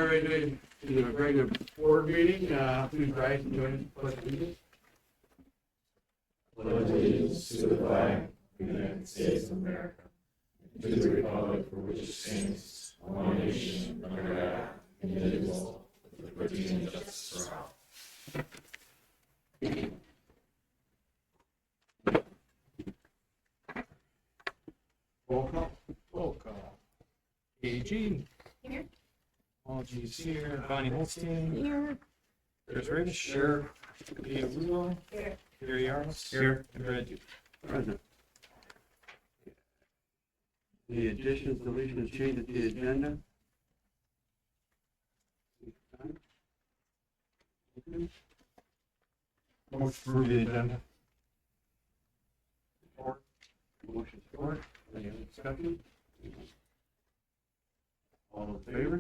ready to do a regular board meeting. Please rise and join us for the meeting. Pledge allegiance to the flag of the United States of America, and to the republic for which it stands, one nation, under God, indivisible, with liberty and justice for all. Roll call. AG. Here. All G's here. Bonnie Holstein. Here. Chris Radish. Here. Leah Rulo. Here. Gary Yaros. Here. And Brad Duke. Present. The additions, deletions, changes to the agenda. Motion to approve the agenda. Support. Motion support. Any other discussion? All in favor?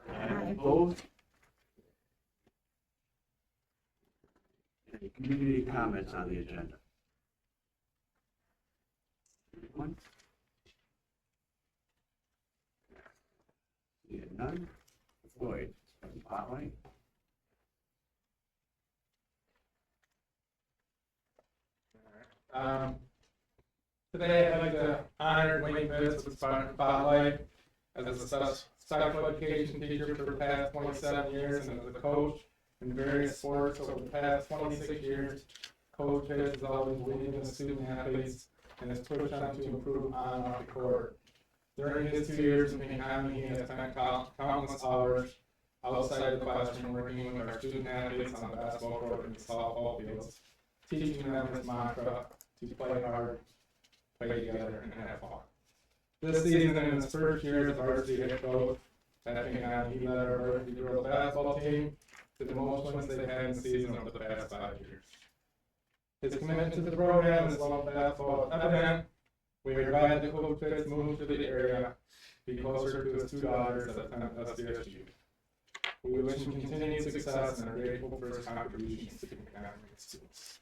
Aye. Opposed? Any community comments on the agenda? Anyone? Seeing none? Floyd, spotlight. Today I'd like to honor Wayne Bitts with Spotlight as a special education teacher for the past 27 years and as a coach in various sports over the past 26 years. Coach Bitts has always believed in the student athletes and has pushed them to improve on and off the court. During his 2 years in Pinconning, he has spent countless hours outside the classroom working with our student athletes on the basketball court and softball fields, teaching them his mantra to play hard, play together, and have fun. This season, in his first year as varsity head coach at Pinconning, he led our varsity girls basketball team to the most wins they've had in the season over the past 5 years. His commitment to the program is love basketball evident. We are glad that Coach Bitts moved to the area to be closer to his two daughters that attend SDSU. We wish him continued success and are grateful for his contributions to Pinconning students.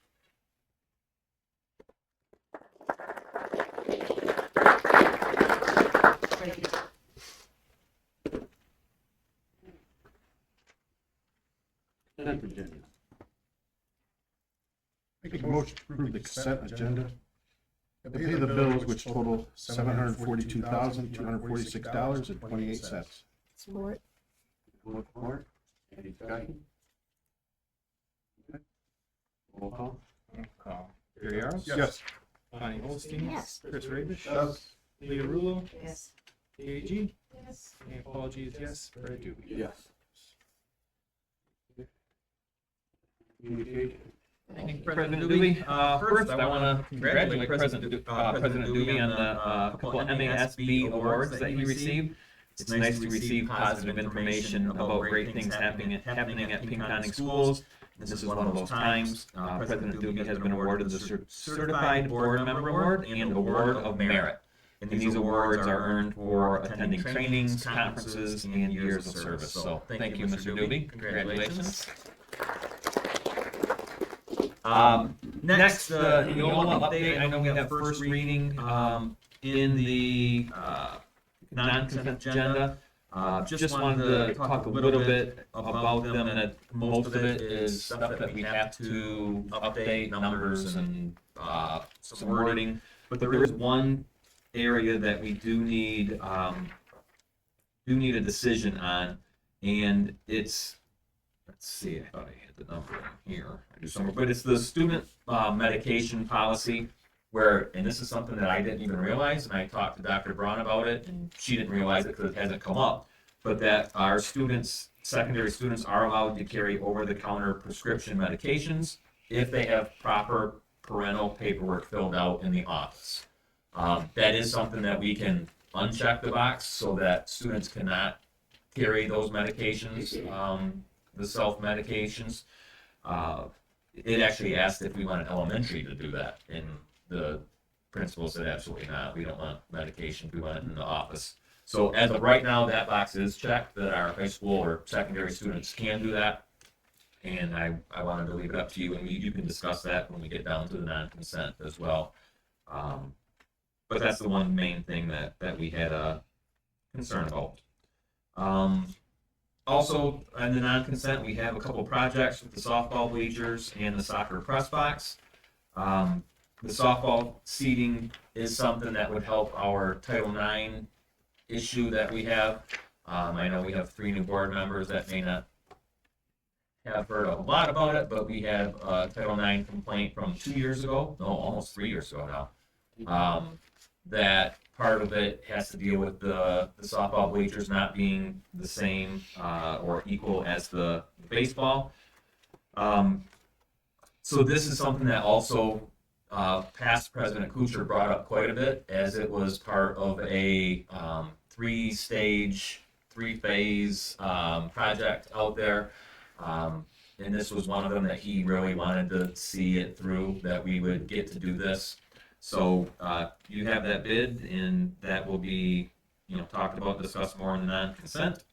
Thank you. Consent agenda. Make a motion to approve the consent agenda. And pay the bills which total $742,246.28. Support. Support. Any discussion? Okay. Roll call. Gary Yaros? Yes. Bonnie Holstein? Yes. Chris Radish? Yes. Leah Rulo? Yes. AG? Yes. And apologies, yes. Brad Duke? Yes. Communication. Thank you, President Doobie. First, I want to congratulate President Doobie on the couple of MASB awards that he received. It's nice to receive positive information about great things happening at Pinconning schools. This is one of those times. President Doobie has been awarded the Certified Board Member Award and Award of Merit. And these awards are earned for attending trainings, conferences, and years of service. So thank you, Mr. Doobie. Congratulations. Next, the Neola update. I know we have first reading in the non-consent agenda. Just wanted to talk a little bit about them, and most of it is stuff that we have to update, numbers and some wording. But there is one area that we do need a decision on, and it's, let's see, I thought I had the number here. I do somewhere, but it's the student medication policy, where, and this is something that I didn't even realize, and I talked to Dr. Braun about it, and she didn't realize it because it hasn't come up, but that our students, secondary students, are allowed to carry over-the-counter prescription medications if they have proper parental paperwork filled out in the office. That is something that we can uncheck the box so that students cannot carry those medications, the self-medications. It actually asked if we wanted elementary to do that, and the principal said absolutely not. We don't want medication, we want it in the office. So as of right now, that box is checked, that our high school or secondary students can do that. And I wanted to leave it up to you, and you can discuss that when we get down to the non-consent as well. But that's the one main thing that we had a concern about. Also, in the non-consent, we have a couple projects with the softball bleachers and the soccer press box. The softball seating is something that would help our Title IX issue that we have. I know we have 3 new board members that may not have heard a lot about it, but we have a Title IX complaint from 2 years ago, no, almost 3 years ago now. That part of it has to deal with the softball bleachers not being the same or equal as the baseball. So this is something that also past President Kuchar brought up quite a bit, as it was part of a 3-stage, 3-phase project out there. And this was one of them that he really wanted to see it through, that we would get to do this. So you have that bid, and that will be, talked about, discussed more in the non-consent.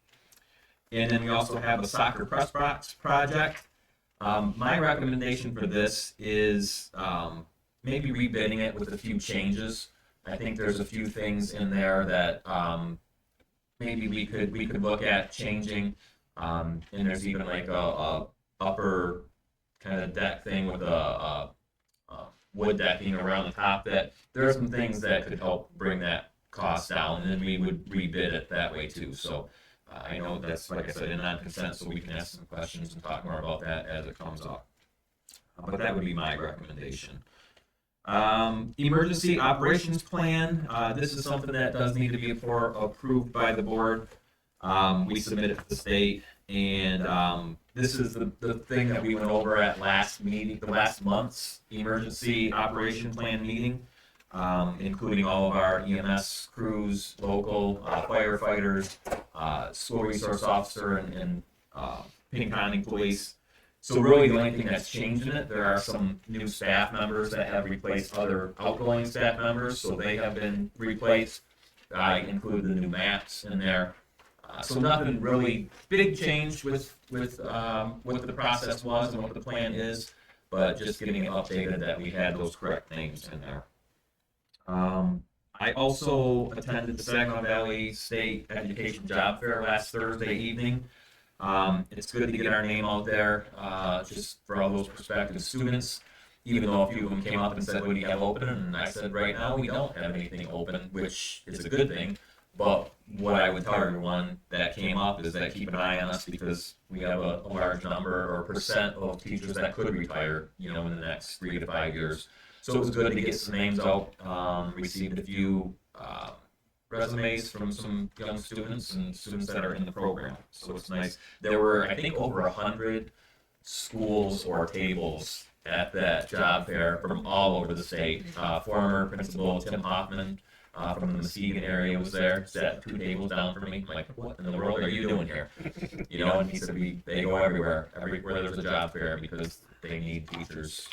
And then we also have a soccer press box project. My recommendation for this is maybe rebidding it with a few changes. I think there's a few things in there that maybe we could look at changing. And there's even like a upper kind of deck thing with a wood decking around the top. That there are some things that could help bring that cost down, and then we would rebid it that way too. So I know that's, like I said, in non-consent, so we can ask some questions and talk more about that as it comes up. But that would be my recommendation. Emergency operations plan. This is something that does need to be approved by the board. We submitted to the state, and this is the thing that we went over at last month's emergency operation plan meeting, including all of our EMS crews, local firefighters, school resource officer, and Pinconning police. So really the only thing that's changed in it, there are some new staff members that have replaced other outgoing staff members, so they have been replaced. I included the new maps in there. So nothing really big change with what the process was and what the plan is, but just getting it updated that we had those correct names in there. I also attended the Saginaw Valley State Education Job Fair last Thursday evening. It's good to get our name out there, just for all those prospective students, even though a few of them came up and said, what do you have open? And I said, right now we don't have anything open, which is a good thing. But what I would tell everyone that came up is that keep an eye on us, because we have a large number or percent of teachers that could retire, in the next 3 to 5 years. So it was good to get some names out. Received a few resumes from some young students and students that are in the program. So it's nice. There were, I think, over 100 schools or tables at that job fair from all over the state. Former principal Tim Hoffman from the Muskegon area was there, sat 2 tables down from me. I'm like, what in the world are you doing here? And he said they go everywhere there's a job fair, because they need teachers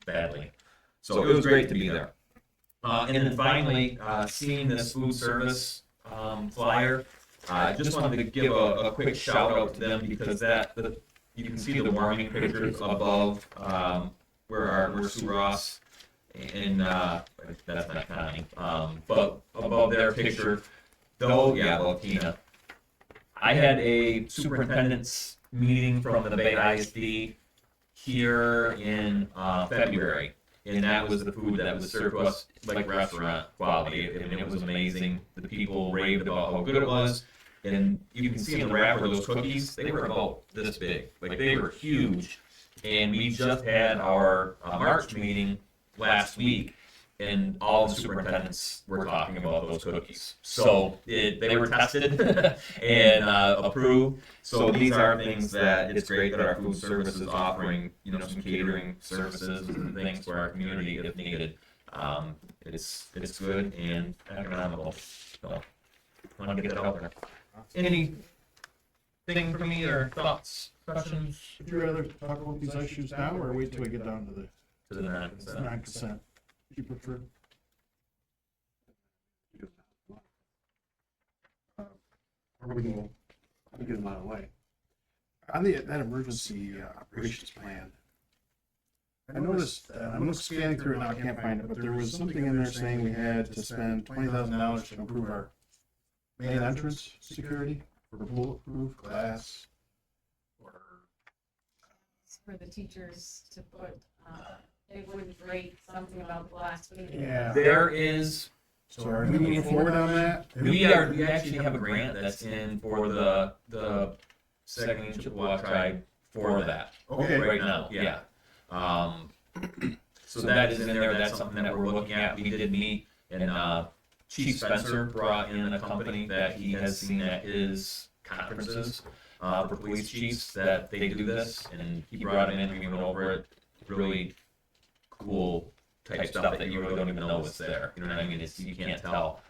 badly. So it was great to be there. And then finally, seeing this food service flyer, I just wanted to give a quick shout out to them, because you can see the warming pictures above where Sue Ross and that's not Connie, but above their picture, above Tina. I had a superintendent's meeting from the Bay ISD here in February. And that was the food that was served to us like restaurant quality. And it was amazing. The people raved about how good it was. And you can see in the wrapper those cookies, they were about this big. Like, they were huge. And we just had our March meeting last week, and all the superintendents were talking about those cookies. So they were tested and approved. So these are things that it's great that our food service is offering, some catering services and things for our community if needed. It's good and economical. So I want to get that out there. Anything from me, or thoughts, questions? Would you rather talk about these issues now, or wait till we get down to the Non-consent. non-consent? Would you prefer? Or we can go, we get them out of the way. On that emergency operations plan, I noticed, I'm scanning through it now, I can't find it, but there was something in there saying we had to spend $20,000 to improve our main entrance security. for bulletproof glass? Or, For the teachers to put, they would rate something about the glass. yeah. There is, So are we moving forward on that? we actually have a grant that's in for the second Chippewa tribe for that. Okay. Right now, yeah. So that is in there, that's something that we're looking at. We did meet, and Chief Spencer brought in a company that he has seen at his conferences for police chiefs that they do this, and he brought him in, we went over it. Really cool type stuff that you really don't even know what's there. You know what I mean? It's, you can't tell.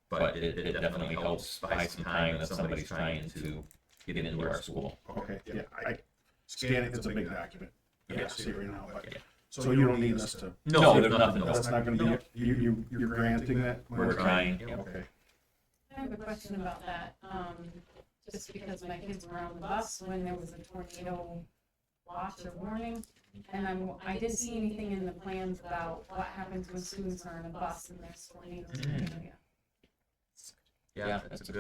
But it definitely helps buy some time if somebody's trying to get into our school. Okay, yeah, I scan it, it's a big document. I Yeah. can't see it right now, but, Yeah. so you don't need us to. No, there's nothing That's else. not gonna be, you're granting that? We're trying. Okay. I have a question about that, just because my kids were on the bus when there was a tornado watch or warning, and I didn't see anything in the plans about what happens when students are on a bus and there's tornadoes in the area. Yeah, that's a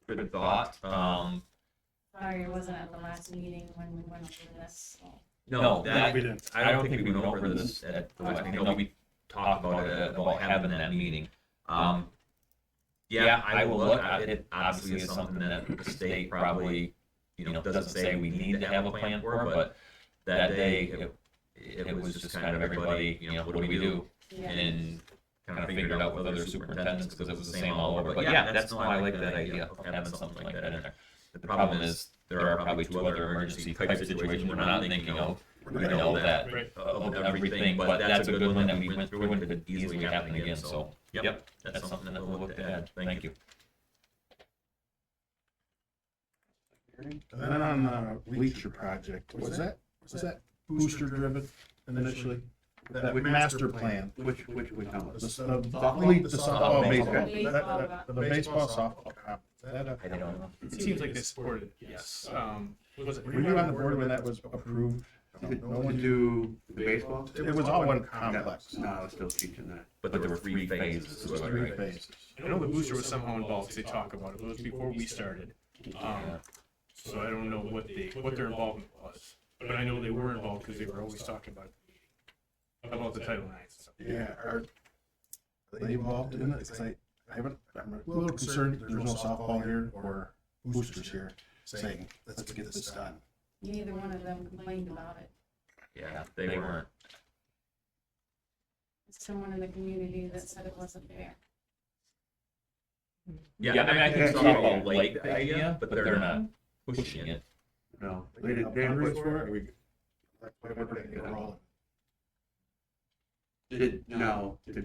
good thought. Sorry, I wasn't at the last meeting when we went over this, so. No, that, We didn't. I don't think we went over this at the last meeting. No, we talked about it, about having that meeting. Yeah, I will look at it. Obviously, is something that the state probably, doesn't say we need to have a plan for, but that day, it was just kind of everybody, what do we do? Yeah. And kind of figured out with other superintendents, because it was the same all over. But yeah, that's no, I like that idea of having something like that in there. The problem is, there are probably two other emergency type situations we're not thinking of, that, of everything, but that's a good one that we went through and could easily happen again, so, yep, that's something that we'll look to add, thank you. And then on the bleacher project, was that booster driven initially? That master plan, Which we come the with. softball, baseball, Baseball. the baseball, softball comp. Is that a- I don't know. It seems like they supported it, yes. Was it? Were you on the board when that was approved? No one, Do the baseball? it was all one complex, No, I was still teaching that. But there were three phases, is what I three read. phases. I know the booster was somehow involved, 'cause they talk about it, but it was before we started. So I don't know what their involvement was, but I know they were involved because they were always talking about the Title IX stuff. Yeah, are they involved in it? 'Cause I'm a little concerned there's no softball here or boosters here saying, let's get this done. Neither one of them complained about it. Yeah, they weren't. It's someone in the community that said it wasn't fair. Yeah, I mean, I think softball like the idea, but they're not pushing it. No, They they didn't didn't fundraise put, for it? We're putting it all. did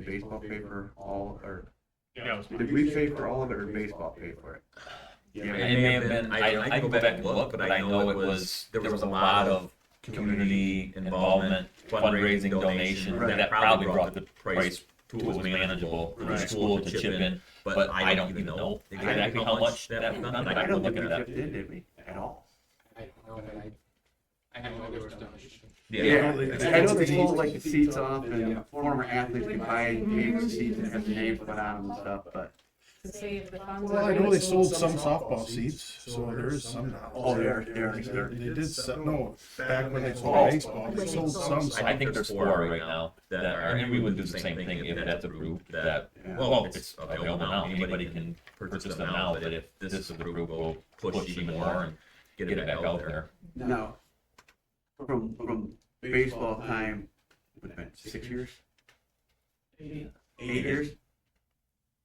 baseball pay for all, or Yeah, it was did we pay for all of it, or baseball pay for it? It may have been, I can go back and look, but I know there was a lot of community involvement, fundraising, donation, that probably brought the price to what was manageable for the school to chip in, but I don't even know exactly how much that was done. I don't think look we at that. chipped in, did we, at all? I don't know, but I know there was donation. Yeah, I know they sold like the seats off, and former athletes could buy game seats and have the names put on them and stuff, but. To save the funds. Well, I know they sold some softball seats, so there is some. Oh, they are. They did sell, no, back when they sold baseball, they sold some. I think there's four right now that are, and we would do the same thing if that's approved, that, Yeah. well, it's available now, anybody can purchase them now, but if this is approved, we'll push even more and get it back out there. Now, from baseball time, what's it been, 6 years? 8 years?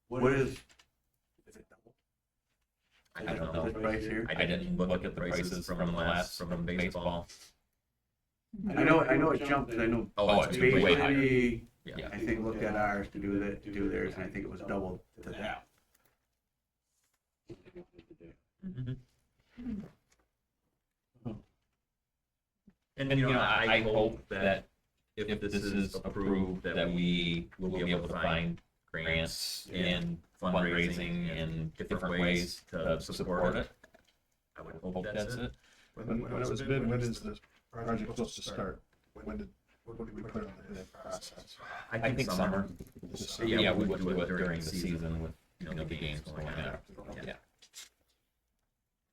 What is I don't know. the price here? I didn't look at the prices from baseball. I know it jumped, 'cause I know Oh, it's way higher. Bay Yeah. I think looked at ours to do theirs, and I think it was double to that. And I hope that if this is approved, that we will be able to find grants and fundraising and different ways to support it. I would hope that's it. When it was bid, when is this project supposed to start? What did we put on the bid process? I think summer. This summer? Yeah, we would do it during the season with, the games going on. Yeah.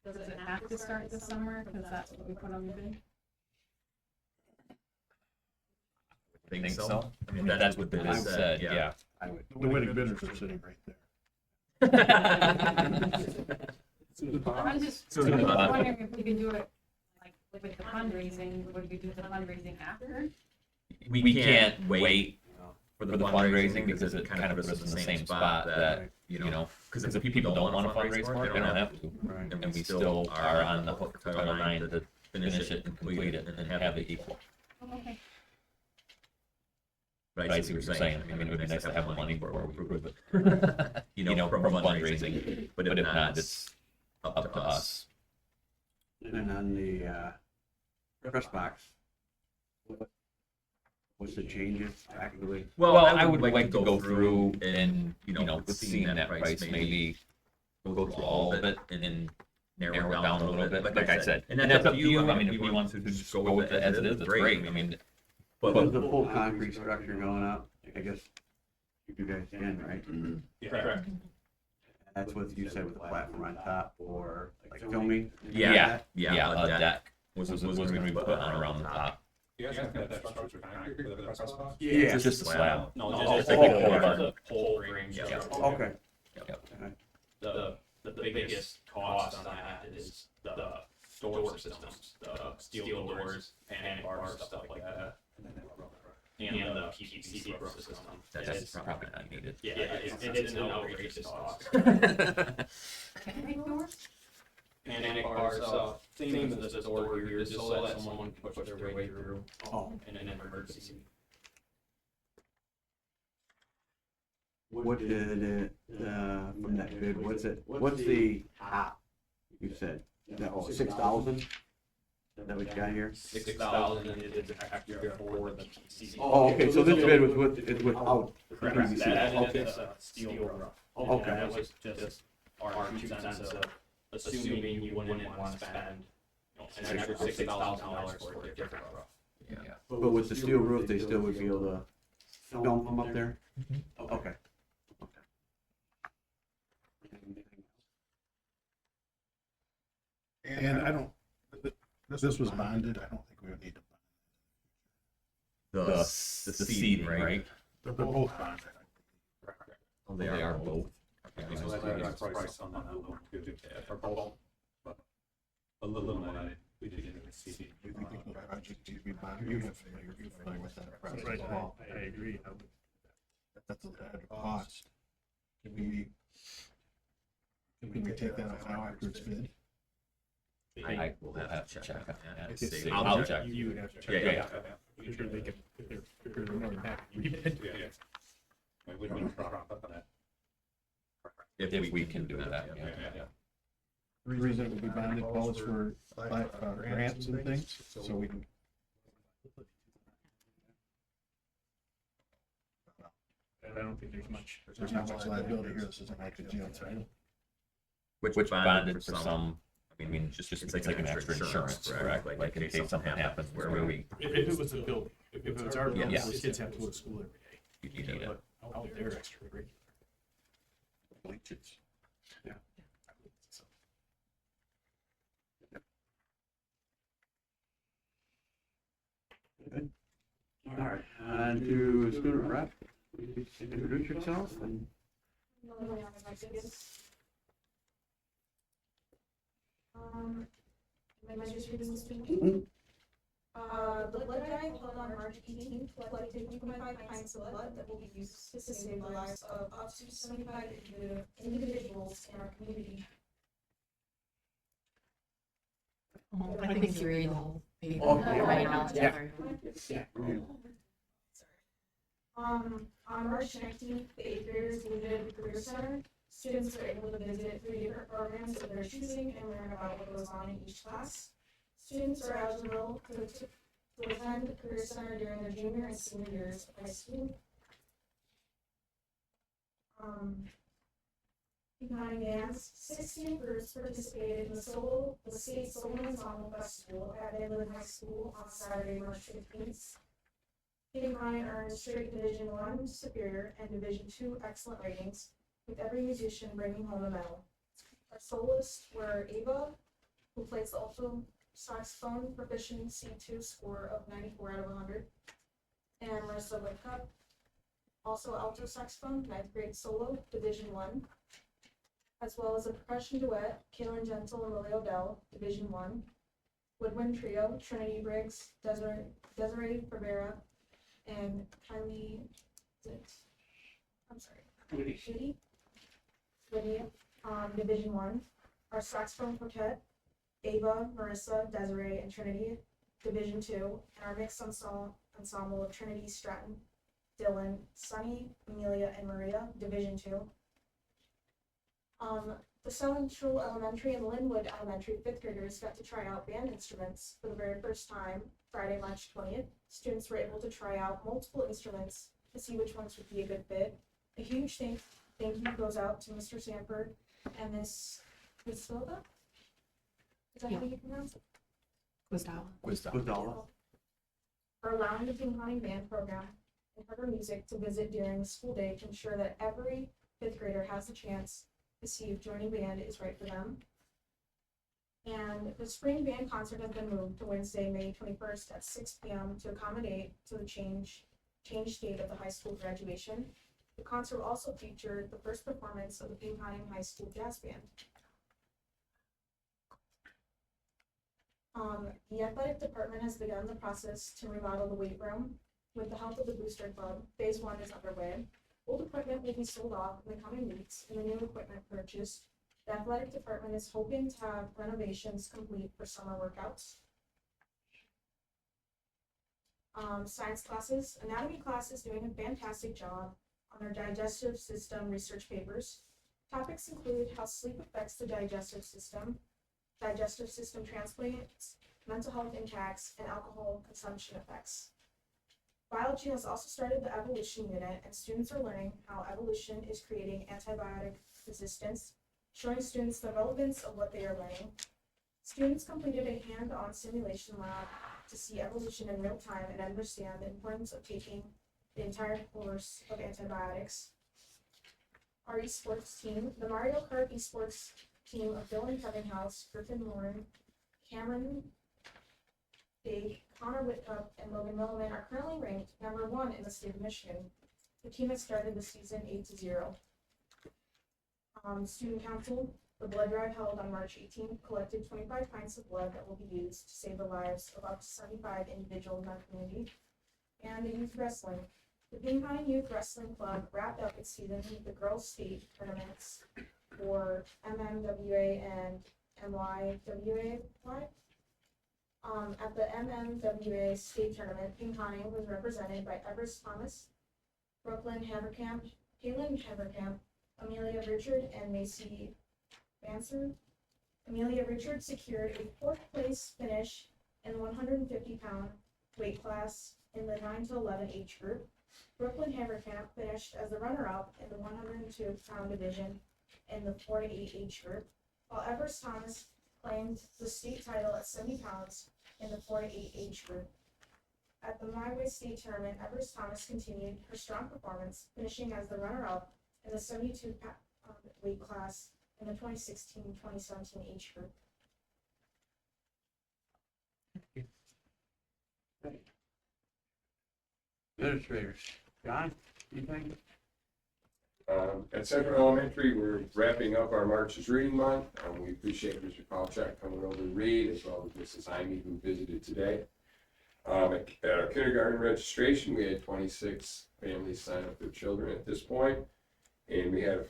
does it have to start this summer, because that's what we put on the bid? Think so? I mean, that's what the bid said, yeah. I would. The winning bidders are sitting right there. I'm just So, wondering if we could do it, like, with the fundraising, would we do the fundraising after? We can't wait for the fundraising because it kind of puts us in the same spot that, you know, because if people don't want to fundraise for it, they don't have to. Right. And we still are on the hook for Title IX to finish it and complete it and have it equal. Okay. But I see what you're saying. I mean, it would be nice to have the money for it, we prove it. You know, from fundraising, but if not, it's up to us. And on the press box, what's the changes actually? Well, I would like to go through and, you know, with seeing that price, maybe go through all of it and then narrow it down a little bit, like I said. And that's up to you. I mean, if you want to just go with it as it is, that's great. I mean, But with the full concrete structure going up, I guess you guys can, right? Correct. That's what you said with the platform on top or like filming? yeah, a deck was gonna be put on around the top. You guys have that structure concrete for the press box? Yeah. It's just a slab. No, just just like like the the whole frame. Yeah. structure. Okay. The biggest cost on that is the door systems, the steel doors, panic bars, stuff like that. And the PVC roof system. That's probably not needed. Yeah, it's an outrageous cost. Panic doors? Panic bars, things with the door here, just so that someone can push their way through Oh, in an emergency. what did it, from that bid, what's the top, you said? Oh, 6,000? Is that what you got here? 6,000 is extra for the PVC. Oh, okay, so this bid was is without the Correct. PVC. That Okay. is a steel roof. Okay. And that was just our 2 cents of assuming you wouldn't want to spend, an extra $6,000 for a different roof. Yeah. But with the steel roof, they still would be able to film them up there? Okay. And I don't, this was bonded, I don't think we would need to. The seed, right? They're both bonded. Oh, they are both. So that's price on that one too, for both, but a little bit, we did get a CD. You think the project needs to be bonded? You're familiar with that process. Right, I agree. That's a cost. Can we take that out now after it's bid? I will have to check on that. It's safe. I'll check. You would have to check. Yeah. I'm sure they could, if they're more than happy. We did. We wouldn't have a problem with that. If we can do that, yeah. The reason it would be bonded, Paul, is for grants and things, so we can. I don't think there's much. There's not much liability here, this isn't like a jail title. Which bonded for some, I mean, just it's like an extra insurance, correct? Like in case something happens where we. If it was a building, if it was our building, Yeah. the kids have to go to school every day. You need it. But out there extracurricular. Bleachers. Yeah. Good. All right, on to student rep. Please introduce yourself and. My registration student. The blood drive held on March 18th collected 2.5 pints of blood that will be used to save the lives of up to 75 individuals in our community. I think you read the whole paper. Okay. Right now, Yeah. yeah. On March 19th, the 8th graders visited the Career Center. Students were able to visit 3 different programs of their choosing and learn about what goes on in each class. Students are eligible to attend the Career Center during their junior and senior years of high school. Pinconning bands, 16 groups participated in the state solo ensemble festival at Midland High School on Saturday, March 15th. Pinconning earned straight Division I Superior and Division II Excellent ratings, with every musician bringing home a medal. Our soloists were Ava, who plays the alto saxophone, proficiency 2 score of 94 out of 100. And Marissa Whitcup, also alto saxophone, 9th grade solo, Division 1. As well as a percussion duet, Kaylin Gentle and Lily Odell, Division 1. Woodwind trio, Trinity Briggs, Desiree Rivera, and Kylie, Judy, Division 1. Our saxophone quartet, Ava, Marissa, Desiree, and Trinity, Division 2. And our mixed ensemble of Trinity, Stratton, Dylan, Sunny, Amelia, and Maria, Division 2. The Central Elementary and Linwood Elementary 5th graders got to try out band instruments for the very first time Friday, March 20th. Students were able to try out multiple instruments to see which ones would be a good fit. A huge thank you goes out to Mr. Sanford and Miss Silva. Is that how you pronounce it? Guzdala. For allowing the Pinconning band program and Harper Music to visit during the school day to ensure that every 5th grader has the chance to see if joining band is right for them. And the spring band concert has been moved to Wednesday, May 21st at 6 p.m. to accommodate to the change date of the high school graduation. The concert will also feature the first performance of the Pinconning High School Jazz Band. The athletic department has begun the process to remodel the weight room. With the help of the Booster Club, Phase 1 is underway. Old equipment will be sold off in the coming weeks and the new equipment purchased. The athletic department is hoping to have renovations complete for summer workouts. Science classes. Anatomy class is doing a fantastic job on their digestive system research papers. Topics include how sleep affects the digestive system transplants, mental health impacts, and alcohol consumption effects. Biology has also started the evolution unit, and students are learning how evolution is creating antibiotic resistance, showing students the relevance of what they are learning. Students completed a hand-on simulation lab to see evolution in real time and understand the importance of taking the entire course of antibiotics. Our esports team, the Mario Kart esports team of Dylan Covinghouse, Griffin Lauren, Cameron Dave, Connor Whitcup, and Logan Milliman are currently ranked number 1 in the state of Michigan. The team has started the season 8-0. Student council, the blood drive held on March 18th collected 25 pints of blood that will be used to save the lives of up to 75 individuals in our community. And the youth wrestling. The Pinconning Youth Wrestling Club wrapped up its season with the girls' state tournaments for MMWA and MYWA. At the MMWA state tournament, Pinconning was represented by Everest Thomas, Brooklyn Haverkamp, Kaylin Haverkamp, Amelia Richard, and Macy Banser. Amelia Richard secured a 4th place finish in the 150-pound weight class in the 9 to 11 age group. Brooklyn Haverkamp finished as the runner-up in the 102-pound division in the 4 to 8 age group, while Everest Thomas claimed the state title at 70 pounds in the 4 to 8 age group. At the My Way State Tournament, Everest Thomas continued her strong performance, finishing as the runner-up in the 72-pound weight class in the 2016-2017 age group. Administrators. John, anything? At Central Elementary, we're wrapping up our March's Reading Month. We appreciate Mr. Palchak coming over to read, as well as Mrs. Hyme, who visited today. At our kindergarten registration, we had 26 families sign up their children at this point. And we had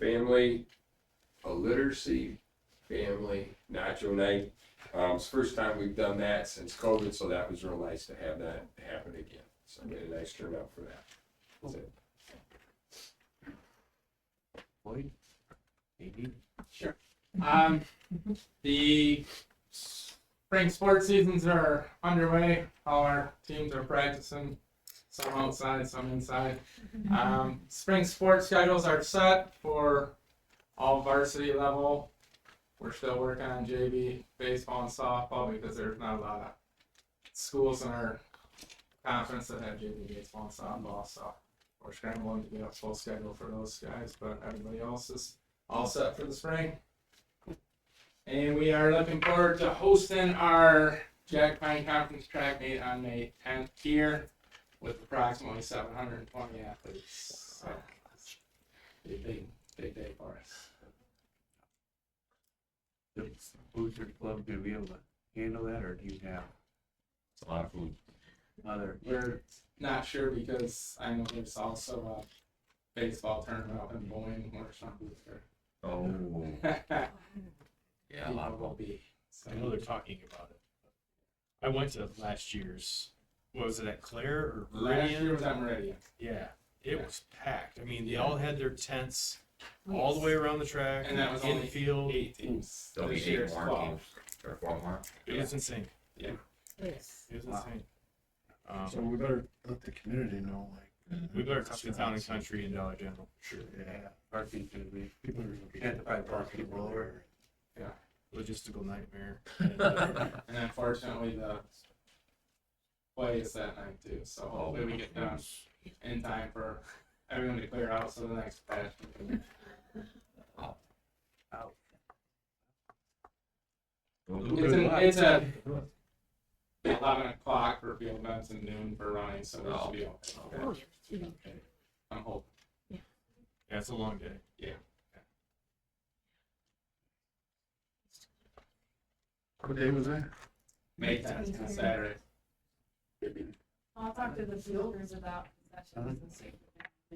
a literacy family nacho night. It's the first time we've done that since COVID, so that was real nice to have that happen again. So we had a nice turnout for that. That's it. Lloyd? Amy? Sure. The spring sports seasons are underway. All our teams are practicing, some outside, some inside. Spring sports schedules are set for all varsity level. We're still working on JV baseball and softball because there's not a lot of schools in our conference that have JV baseball and softball, so we're scrambling to get a full schedule for those guys, but everybody else is all set for the spring. And we are looking forward to hosting our Jack Pine Conference track meet on May 10th here with approximately 720 athletes. So it's a big day for us. The Boosters Club gonna be able to handle that, or do you have It's a lot of food. other? We're not sure because I know there's also a baseball tournament up in Boyne where some booster. Oh, yeah, a lot People of will them. be. So I know they're talking about it. I went to last year's, what was it, at Claire or last year Meridian? was at Meridian. Yeah, it was packed. I mean, they all had their tents all the way around the track, And that was only infield. 8 teams. There'll be This 8 year's more 12. teams, or 4 more. It was insane. Yes. It was Wow. insane. So we better let the community know, like. We better talk to Town and Country and Dollar General, for sure. Yeah, Parking's gonna be, people are gonna be. Yeah, probably park people there. Logistical nightmare. And unfortunately, the play is that night too. So hopefully we get done in time for everyone to clear out so the next patch. It's a 11 o'clock for field events and noon for running, so we should be okay. Oh, yeah. I'm hoping. Yeah, it's a long day. What day was that? May 10th, Saturday. I'll talk to the fielders about that.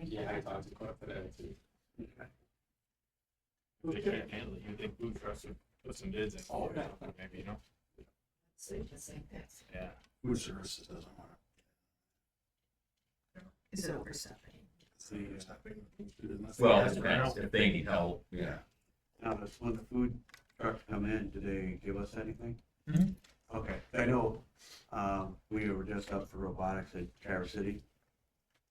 Yeah, I talked to Cliff today too. They can't handle it. You'd think food trucks would put some bids in. Oh, yeah. Maybe, you know? Yeah. Food services doesn't want Is it overstepping? to. Well, it depends. If they need help, yeah. Now, when the food trucks come in, do they give us anything? Mhm. Okay, I know, we were just up for robotics at Traverse City.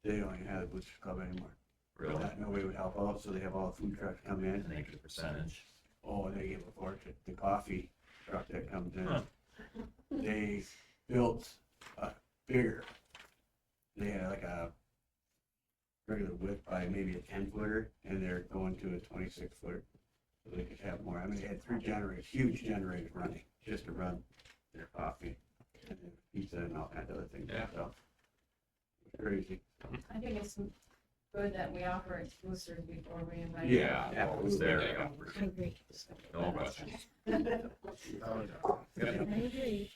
They don't even have a Boosters Club anymore. Really? Nobody would help out, so they have all the food trucks come in. And they get a percentage. Oh, and they give a fortune. The coffee truck that comes in, Huh. they built a bigger. They had like a regular width by maybe a 10-footer, and they're going to a 26-footer. So they could have more. I mean, they had 3 generators, huge generators running, just to run their coffee and then pizza and all kinds of other things. Yeah. So, it's crazy. I think it's good that we offer it to boosters before we invite. Yeah, Yeah. well, it's there. I agree. No questions. I agree.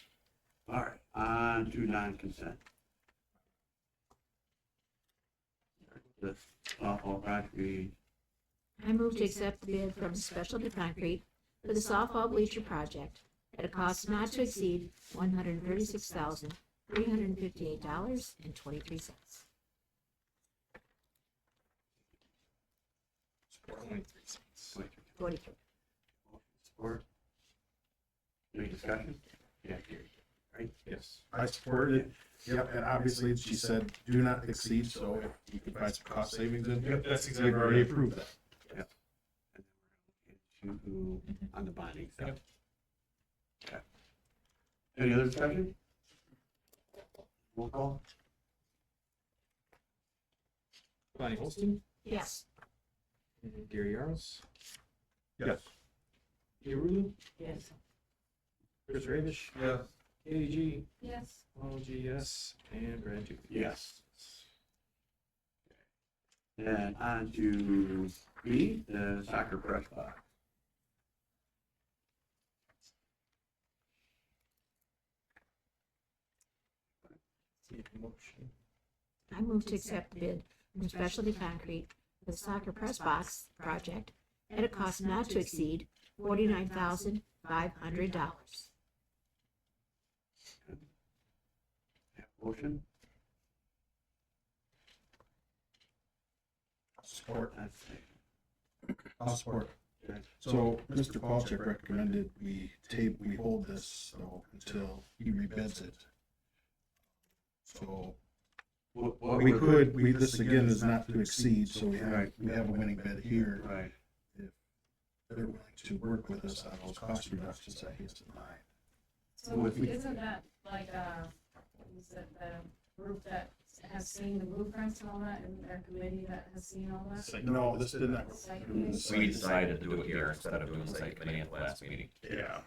All right, on to non-consent. The softball project, I move to accept the bid from Specialty Concrete for the softball bleacher project at a cost not to exceed $136,358.23. Only 3 cents. 43. support. Any discussion? Yeah, Gary. Right? Yes. I support it. Yep, and obviously she said do not exceed, so if you can find some cost savings in. Yep, that's We've exactly already right. approved that. And then we're going to on the bonding stuff. Okay. Any other discussion? Roll call? Bonnie Holston, Yes. and Gary Yaros, Yes. Rulu, Yes. Chris Ravish. Yes. Katie G. Yes. G, yes, and Brad Duke. Yes. Then on to B, the soccer press box. Need a motion. I move to accept the bid from Specialty Concrete for the soccer press box project at a cost not to exceed $49,500. Motion? Support. That's I'll support. So Mr. Paulchek recommended we hold this though until he rebids it. So what we would- could, this again is not to exceed, so we have a winning bid here. Right. They're willing to work with us on those cost reductions that he's denied. So isn't that like, what was it, the group that has seen the blueprints and all that, and their committee that has seen all that? Site- No, this did not. Site go through the committee? site. We decided to do it here instead of doing site committee at the last meeting. Yeah.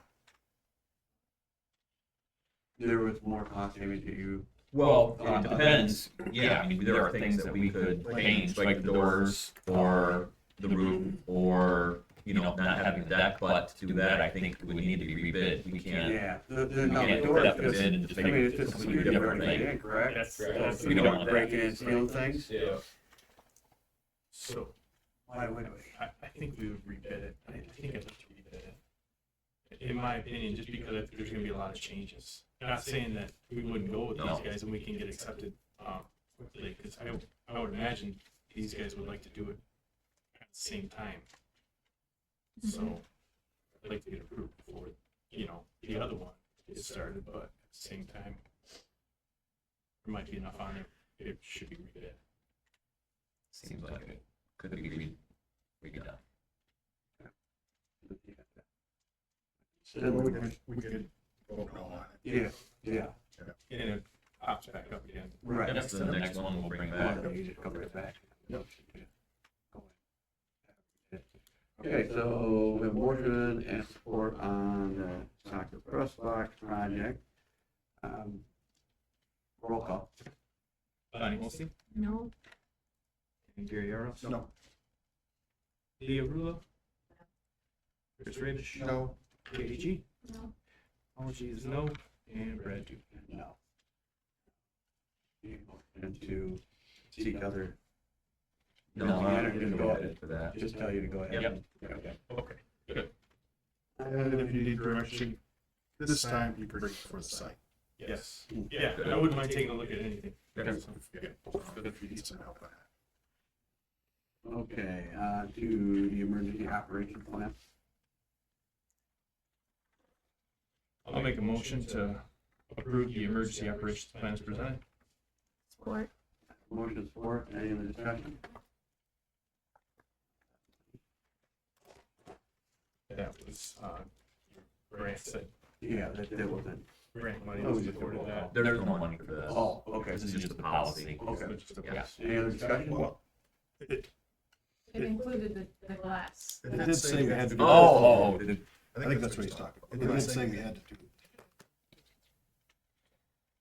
There was more cost savings that you, Well, it depends. Yeah, I mean, there are things that we could change, like the doors or the roof or, not having the deck, but to do that, I think we need to be rebid. We can't, yeah. we can't accept the bid and just I make mean, it it's a just completely different thing. correct? That's So correct. we don't want to break in and steal things? Yeah. So, Why would we? I think we would rebid it. I think I'd like to rebid it. In my opinion, just because I think there's gonna be a lot of changes. Not saying that we wouldn't go with No. these guys and we can get accepted, quickly, because I would imagine these guys would like to do it at the same time. So, I'd like to get approved before, the other one gets started, but at the same time, there might be enough on it, it should be rebid. Seems like it could be redone. So we could vote no on it. Yeah, And it pops back up again. right. That's the next one we'll bring back. You just come right back. Okay, so we have motion and support on the soccer press box project. Roll call. Bonnie Wilson, No, and Gary Yaros. No. Leah Rulo. Chris Ravish. No. Katie G. no. Apology is no, and Brad Duke. No. And to seek other, No, Yeah, I'm just gonna go go ahead. ahead for that. just tell you to go ahead. Yep. Okay. Okay, good. And if you need direction, this time you bring it for the site. Yes. Yeah, I wouldn't mind taking a look at anything. Yeah. If you need some help on that. Okay, to the emergency operations plan. I'll make a motion to approve the emergency operations plan as presented. Support. Motion support, any other discussion? That was, Grant said, Yeah, that wasn't. grant money Oh, was just supported that. There's no money for this. Oh, okay. This is just a policy. Okay. It's just a- Yeah. Any other discussion? Well, It included the glass. it did say we had to do. Oh, I think that's what he's talking about. It did say we had to do.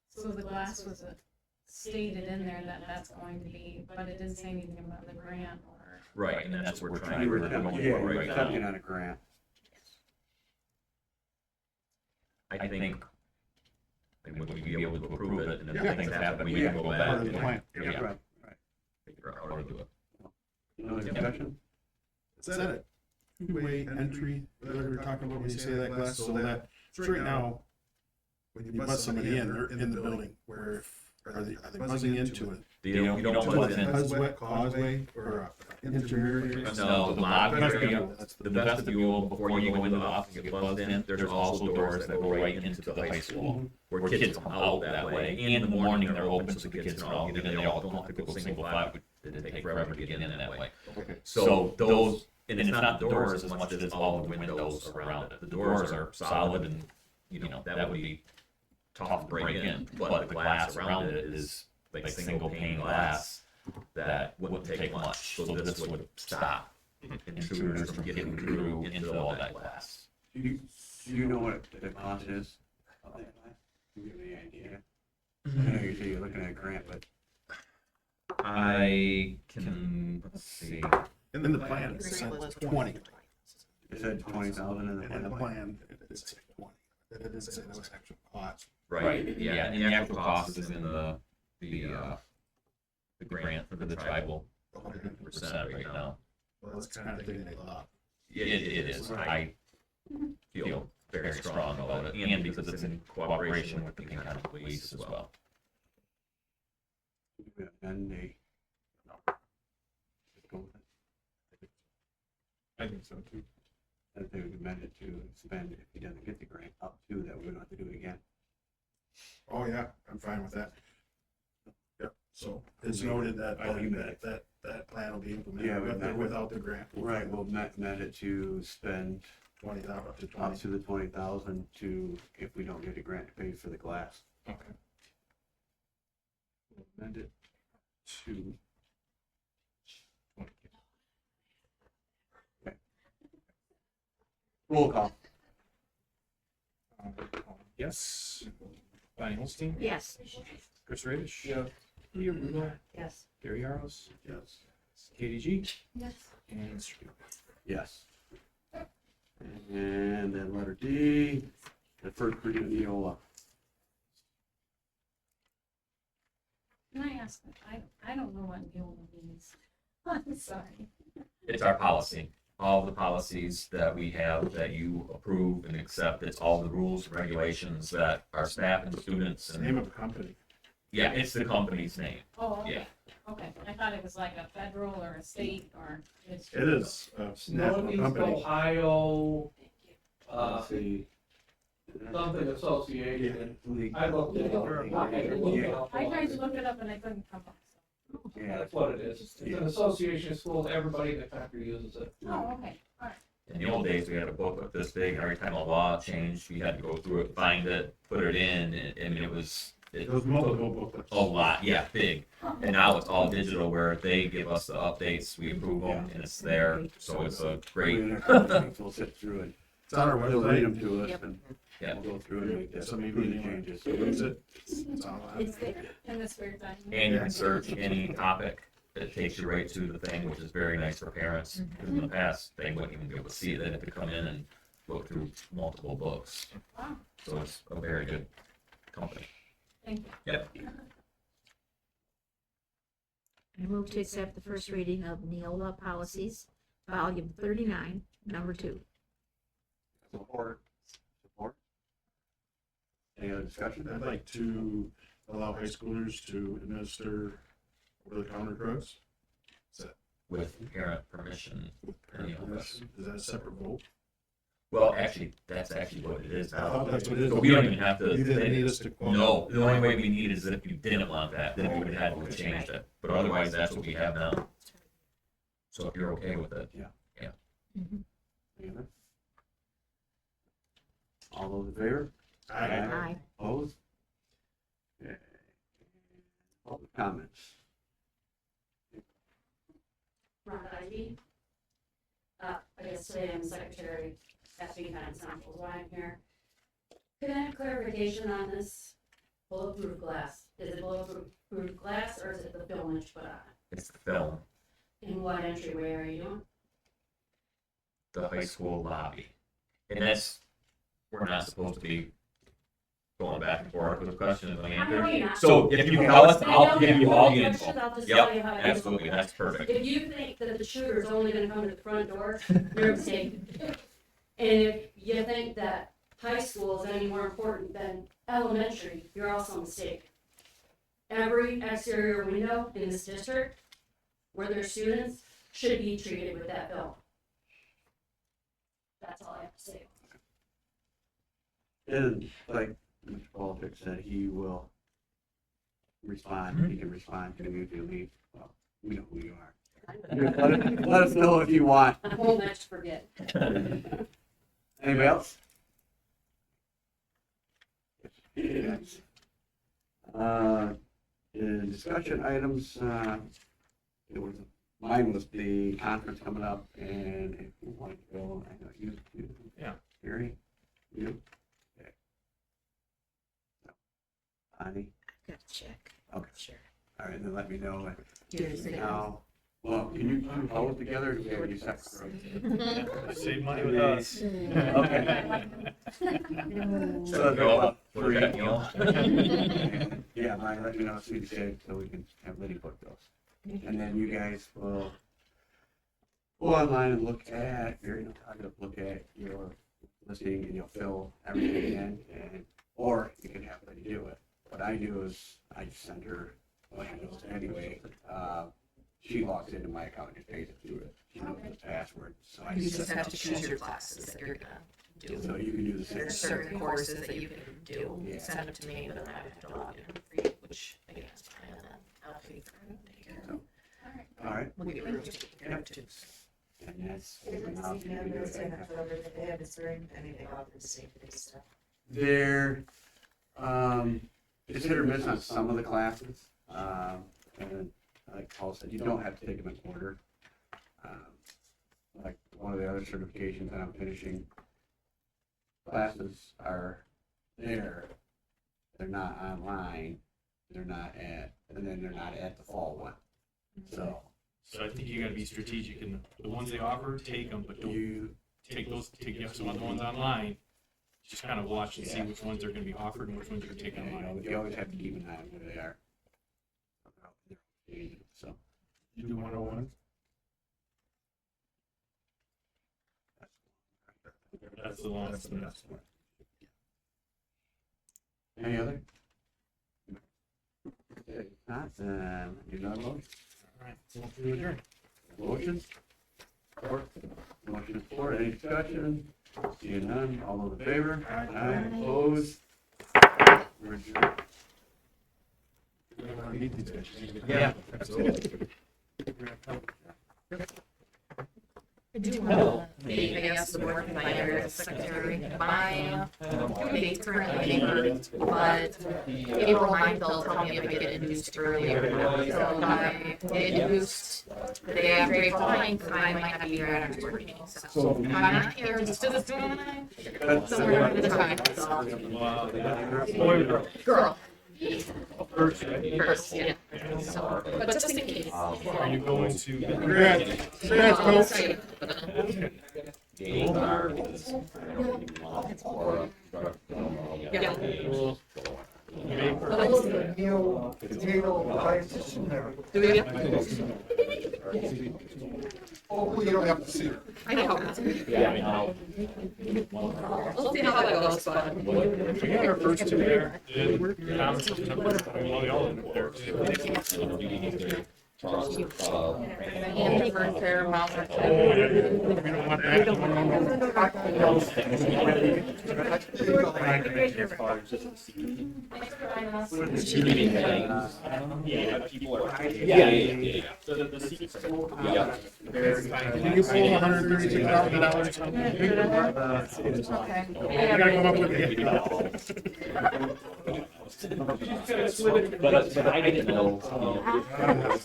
So the glass was stated in there that that's going to be, but it didn't say anything about the grant or. right, and that's what we're trying, You we're were going attempting, for yeah, you were right attempting now. on a grant. I think we would be able to approve it, and then Yeah. things happen, we Yeah. can go Part back of the and plan. yeah, Right, right. figure out how to do it. No other discussion? Is that a two-way entry that we were talking about when you say that glass? So that, so right now, when you buzz somebody in, they're in the building, where if, are they buzzing into it? You don't To buzz in. causeway, or intermediary? No, the lobby area, That's the vestibule, before you go into the office and get buzzed in, there's also doors that go right into the high school, where kids come out that way. And in the morning, they're open, so the kids can all get in, they all don't have to go single file, it'd take forever to get in that way. Okay. So those, and it's not the doors as much as it's all the windows around it. The doors are solid and, that would be tough to break in, but the glass around it is like single pane glass that wouldn't take much, so this would stop intruders from getting through into all that glass. Do you know what the cost is of that glass? Do you have any idea? I know you say you're looking at a grant, but I can, let's see, In the plan, it said 20. it said 20,000 in the And in the plan. plan, it did say 20. That didn't say that was actual cost. right, yeah, and the actual cost is in the grant for the tribal percent right now. Well, that's kind of thing they thought. It is, I feel very strong about it, and because it's in cooperation with the Pinconning police as well. And they. Just go with it. I think so too. That they would amend it to spend, if he doesn't get the grant, up to that, we don't have to do it again. Oh, yeah, I'm fine with that. Yep, so it's noted that, that plan will be Yeah, implemented without the grant. Right, we'll amend it to spend 20,000 up to up 20. to the 20,000 to, if we don't get a grant, to pay for the glass. Okay. We'll amend it 2. Roll call. Yes. Bonnie Holstein, Yes. Chris Ravish. Yeah. Leah Rudolph, Yes. Gary Harlows, Yes. Katie G, Yes. and Mr. Beal. Yes. And then letter D, the first reading of Neola. Can I ask, I don't know what Neola means. I'm sorry. It's our policy. All the policies that we have that you approve and accept, it's all the rules and regulations that our staff and students It's the name and, of a company. yeah, it's the company's name. Oh, okay, Yeah. okay. I thought it was like a federal or a state or. It's. It is a national Northeast company. Ohio, Let's see. something association. League. I looked it up. Yeah. I tried to look it up and I couldn't come up. Yeah. That's what it is. It's an association of schools, everybody in the country uses it. Oh, okay, all right. In the old days, we had a booklet this big. Every time a law changed, we had to go through it, find it, put it in, and it was It was multiple booklets. a lot, yeah, big. And now it's all digital where they give us the updates, we approve them, and it's there. So it's a great, We'll sit through it. It's on our They'll read website. them to us Yep. and Yeah. we'll go through and make the So maybe approve the you want changes. to use it. It's all on It's there. there. In this weird time. and you can search any topic. It takes you right to the thing, which is very nice for parents. Because in the past, they wouldn't even be able to see it. They had to come in and go through multiple books. Wow, So it's a very good company. thank you. Yep. I move to accept the first reading of Neola Policies, Volume 39, Number 2. Support. Support. Any other discussion? I'd like to allow high schoolers to administer over-the-counter drugs. With parent permission. Parent permission. Is that a separate vote? Well, actually, that's actually what it is I now. thought that's what it is. So we don't even have to. You didn't need us to quote. No, the only way we need is if you didn't want that, then we would have had to have changed it. But otherwise, that's what we have now. So if you're okay with it. Mhm. Any other? All those in favor? Aye. Opposed? Okay. Public comments. Ron Ivy. I guess today I'm secretary at Pinconning Central, why I'm here. Can I have clarification on this bulletproof glass? Is it bulletproof glass or is it the film that you put on it? It's the film, And what entryway are you doing? the high school lobby. And that's, we're not supposed to be going back and forth with the questions and I know answers. you're not. So if you can tell us, I I'll don't give you have all any the questions, info. I'll just Yep, tell you how I do it. absolutely, that's perfect. If you think that the shooter's only gonna come to the front door, you're mistaken. And if you think that high school is any more important than elementary, you're also mistaken. Every exterior window in this district where there's students should be treated with that film. That's all I have to say. And like Mr. Politics said, he will respond, he can respond to you if you leave. Well, we know who you are. Let us know if you want. I won't let you forget. Anybody else? Yes. In discussion items, it was, mine was the conference coming up, and if you want to go, I know you, Yeah. Gary, you? Okay. Ani? Got to check. Okay, Sure. all right, then let me know. And Here's the- now, well, can you two hold together, or do we have you separate? Save money with us. Okay. So Go go up, look at Neil. Yeah, mine, let me know as soon as you get, so we can have Liddy put those. And then you guys will go online and look at, you're gonna look at your listing and you'll fill everything in, and, or you can have Liddy do it. What I do is, I just send her what I know anyway, she logs into my account and just pays it through it. She knows the password, so I You just, just have to choose your classes that you're gonna do. so you can do the same. There's certain courses that you can do, Yeah. send them to me, but then I have to log in for you, which again is fine, and then I'll pay for it, take care of it. All right, We'll give you room to take care of it too. and that's. They have this during anything other than safety stuff. They're, it's hit or miss on some of the classes, and like Paul said, you don't have to take them in order. Like one of the other certifications that I'm finishing, classes are there. They're not online. They're not at, and then they're not at the fall one. So I think you gotta be strategic, and the ones they offer, take them, but don't take some other ones online. Just kind of watch and see which ones are gonna be offered and which ones you're taking online. you always have to keep an eye on where they are. So You do 101? That's the one. That's the best one. any other? Okay, not then you know motion. All right, so we'll adjourn. Motion. Support. Motion support. Any discussion? Seeing none. All those in favor? Aye. Opposed? We're adjourned. Meet these guys. Yeah. Absolutely. I do want to thank, I guess, the board for my area secretary. My due date's currently April, but April 9th, they'll tell me if I get induced earlier. So if I get induced the day after April 9th, I might not be here at our board meeting. So if I'm not here, just to the somewhere in the time, so. Girl. First, yeah. So, but just in case. Are you going to? Congrats, folks. Yeah. Do we get? Hopefully you don't have to see her. I know. We'll see how that goes, but. We had our first two there. Thomas and we all in there too. And they burn fair amount of time. We don't want that. Yeah. Can you pull $136,000? Okay. You gotta come up with it. But I didn't know. I don't know.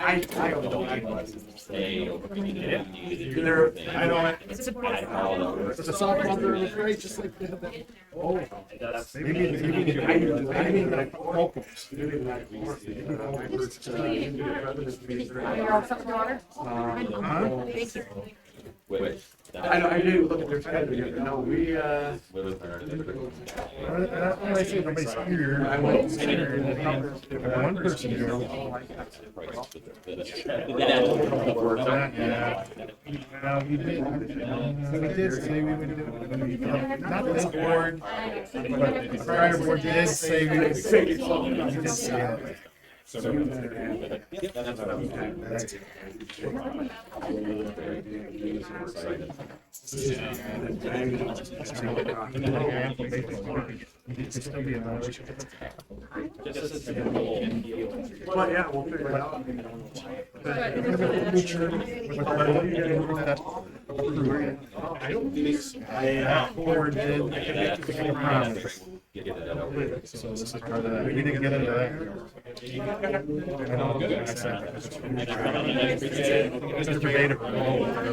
I know it. It's a softball, right? Just like they have that. Oh, maybe I mean like vocals. Thank you. I didn't look at their schedule yet. No, we That's why I say nobody's here. I went here and then one person here. Yeah. Well, we did say we would do it. Not this board, but the prior board did say we would say it. So, that's it. well, yeah, we'll figure it out. I don't think so. Board did. I can make a promise. So this is part of that. We need to get into that. It's debatable.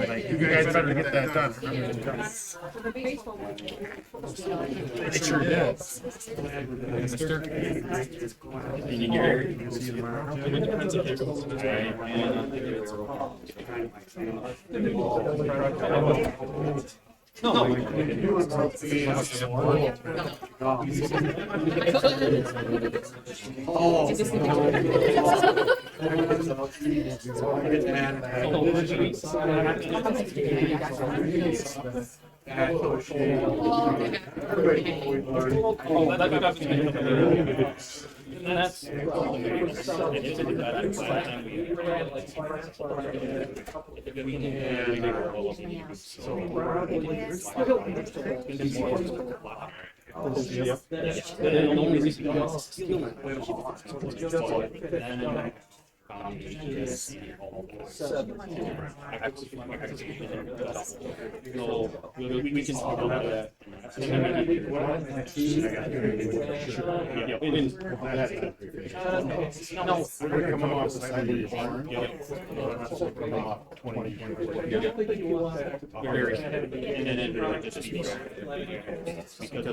Like, you guys better get that done. It sure did. foundations. We can talk about that. No, we're gonna come off the side of your barn. Come off 20, 24. Very, and then just because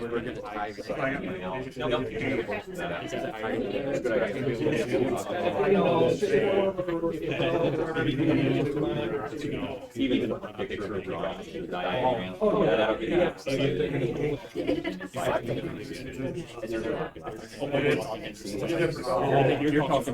we're gonna tie. Even a picture of drawing, the diagram. That'll be You're talking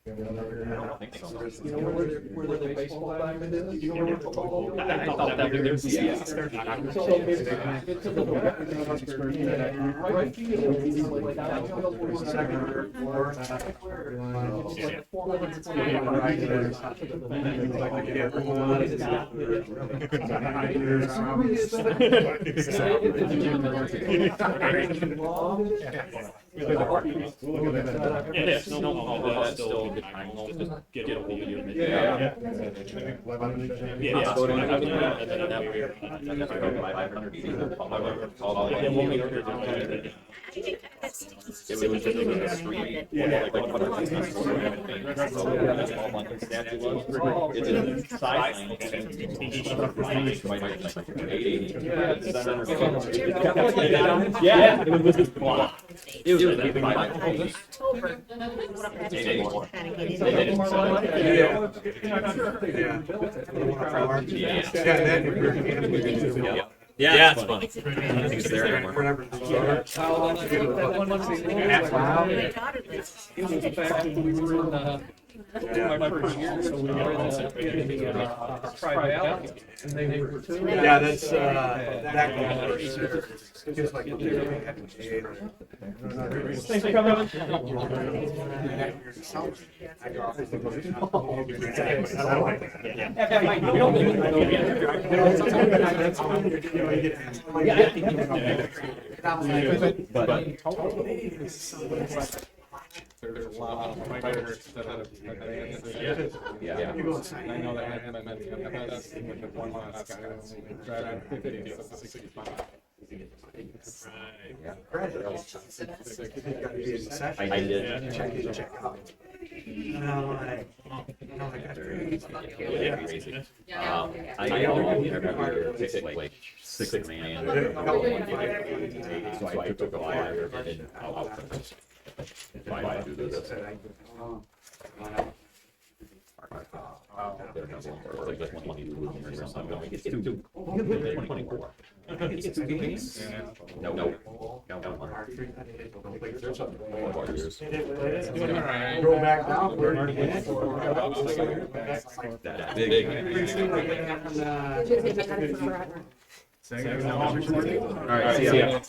Where the baseball diamond is? You know where the football? I thought that there's So it's to the left. Right field is like downhill towards the second floor. It's like It was just a street, like what a statue was. It's a sideline. Yeah, it was just blah. It was yeah, it's fun. I don't think it's there anymore. My first year, so we were in the Tri-Valley, and they were two. Yeah, that's, that guy. Just like. Thanks for coming. There's a lot of fighters that have I know that hasn't been mentioned. That's like the one last guy who's driving 50, so 65. I did. Check out. I remember like 6 man. So I took a flyer and out. Why do this? Like just 22 or something. It's too 24. It's 2 games. No. 4 years. Go back down. That big. Just All right, see ya.